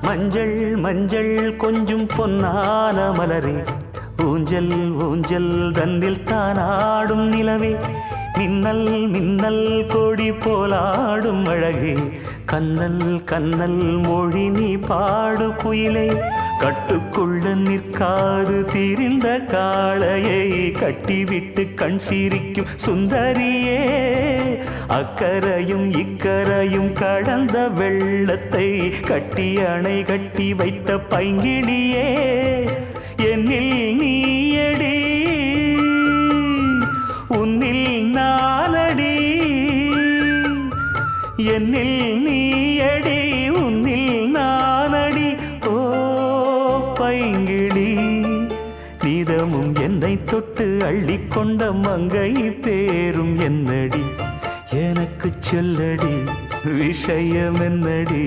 மஞ்சள் மஞ்சள் கொஞ்சம் பொன்னான மலரே, ஊஞ்சல் ஊஞ்சல் தன்னில் தானாடும் நிலவே, மின்னல் மின்னல் கொடி போலாடும் அழகே, கண்ணல் கண்ணல் மொழி நீ பாடு குயிலே, கட்டுக்குள்ள நிற்காது தீரிந்த காளையை கட்டிவிட்டு கண் சிரிக்கும் சுந்தரியே, அக்கரையும் இக்கரையும் கடந்த வெள்ளத்தை கட்டி அணை கட்டி வைத்த பைங்கிளியே, என்னில் நீயடி உன்னில் நானடி, என்னில் நீயடி உன்னில் நானடி. ஓ பைங்கிளி, நீதமும் என்னை தொட்டு அள்ளிக்கொண்ட மங்கை பேரும் என்னடி, எனக்கு சொல்லடி விஷயம் என்னடி.